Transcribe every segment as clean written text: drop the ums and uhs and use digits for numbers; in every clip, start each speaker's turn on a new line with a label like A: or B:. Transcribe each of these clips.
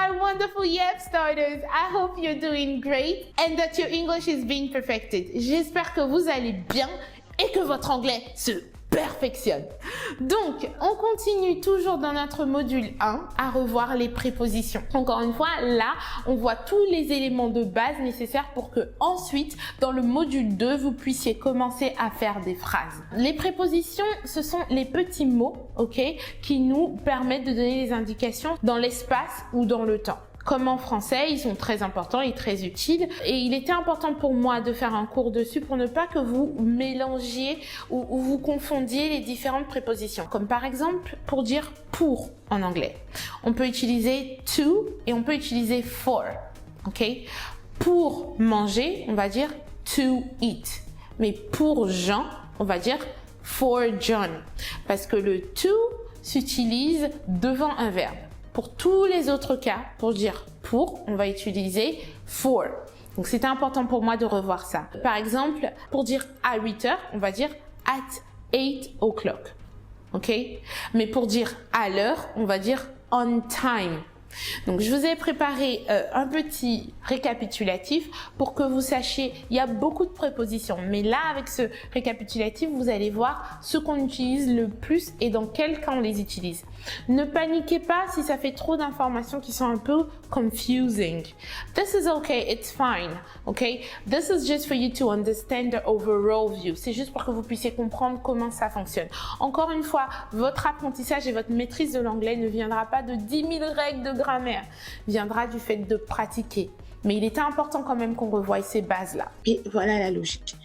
A: my wonderful YEP starters. I hope you're doing great and that your English is being perfected. J'espère que vous allez bien et que votre anglais se perfectionne. Donc, on continue toujours dans notre module 1 à revoir les prépositions. Encore une fois, là, on voit tous les éléments de base nécessaires pour que ensuite, dans le module 2, vous puissiez commencer à faire des phrases. Les prépositions, ce sont les petits mots, ok, qui nous permettent de donner des indications dans l'espace ou dans le temps. Comme en français, ils sont très importants et très utiles. Et il était important pour moi de faire un cours dessus pour ne pas que vous mélangiez ou vous confondiez les différentes prépositions. Comme par exemple, pour dire pour en anglais. On peut utiliser to et on peut utiliser for. Ok? Pour manger, on va dire to eat. Mais pour Jean, on va dire for John. Parce que le to s'utilise devant un verbe. Pour tous les autres cas, pour dire pour, on va utiliser for. Donc, c'était important pour moi de revoir ça. Par exemple, pour dire à 8 heures, on va dire at 8 o'clock. OK? Mais pour dire à l'heure, on va dire on time. Donc, je vous ai préparé un petit récapitulatif pour que vous sachiez, il y a beaucoup de prépositions. Mais là, avec ce récapitulatif, vous allez voir ce qu'on utilise le plus et dans quel cas on les utilise. Ne paniquez pas si ça fait trop d'informations qui sont un peu confusing. This is okay, it's fine, okay? This is just for you to understand the overall view. C'est juste pour que vous puissiez comprendre comment ça fonctionne. Encore une fois, votre apprentissage et votre maîtrise de l'anglais ne viendra pas de 10 000 règles de grammaire, viendra du fait de pratiquer. Mais il était important quand même qu'on revoie ces bases-là.
B: Et voilà la logique.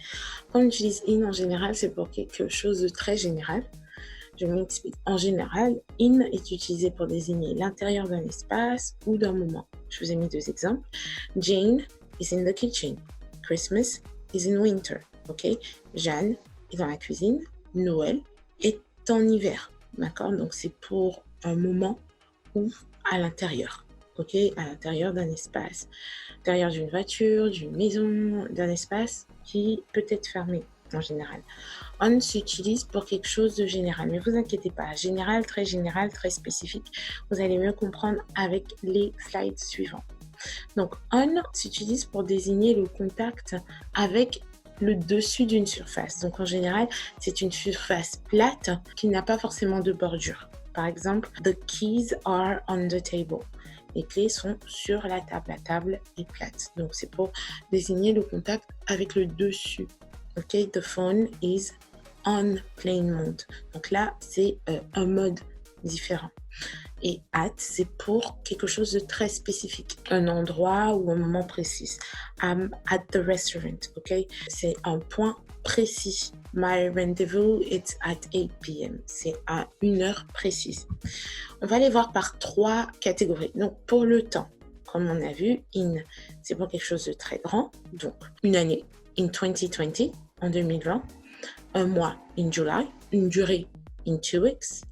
B: Quand on utilise in en général, c'est pour quelque chose de très général. Je m'explique. En général, in est utilisé pour désigner l'intérieur d'un espace ou d'un moment. Je vous ai mis 2 exemples. Jane is in the kitchen. Christmas is in winter. Ok? Jeanne est dans la cuisine. Noël est en hiver. D'accord? Donc, c'est pour un moment ou à l'intérieur. Ok? À l'intérieur d'un espace. À l'intérieur d'une voiture, d'une maison, d'un espace qui peut être fermé. En général. On s'utilise pour quelque chose de général. Mais vous inquiétez pas, général, très spécifique. Vous allez mieux comprendre avec les slides suivants. Donc, on s'utilise pour désigner le contact avec le dessus d'une surface. Donc, en général, c'est une surface plate qui n'a pas forcément de bordure. Par exemple, the keys are on the table. Les clés sont sur la table est plate. Donc, c'est pour désigner le contact avec le dessus. Ok, the phone is on plane mode. Donc là, c'est un mode différent. Et at, c'est pour quelque chose de très spécifique. Un endroit ou un moment précis. I'm at the restaurant. Ok, c'est un point précis. My rendezvous is at 8 p.m. C'est à une heure précise. On va les voir par 3 catégories. Donc, pour le temps, comme on a vu, in, c'est pour quelque chose de très grand. Donc, une année. In 2020, en 2020, un mois, in July, une durée, in 2 weeks,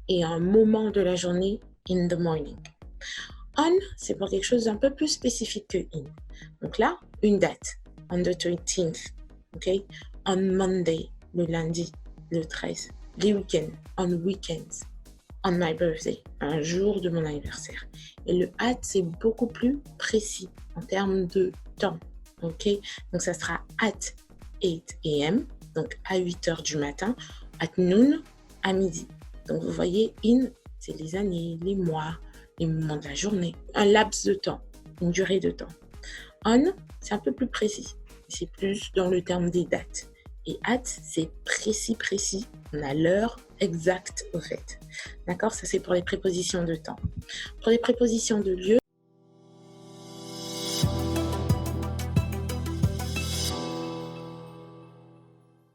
B: et un moment de la journée, in the morning. On, c'est pour quelque chose d'un peu plus spécifique que in. Donc là, une date, on the 13th, ok? On Monday, le lundi, le 13. Les week-ends, on weekends, on my birthday, un jour de mon anniversaire. Et le at, c'est beaucoup plus précis en termes de temps. Ok, donc ça sera at 8 a.m., donc à 8 heures du matin, at noon, à midi. Donc vous voyez, in, c'est les années, les mois, les moments de la journée, un laps de temps, une durée de temps. On, c'est un peu plus précis, c'est plus dans le terme des dates. Et at, c'est précis, on a l'heure exacte au fait. D'accord, ça c'est pour les prépositions de temps. Pour les prépositions de lieu,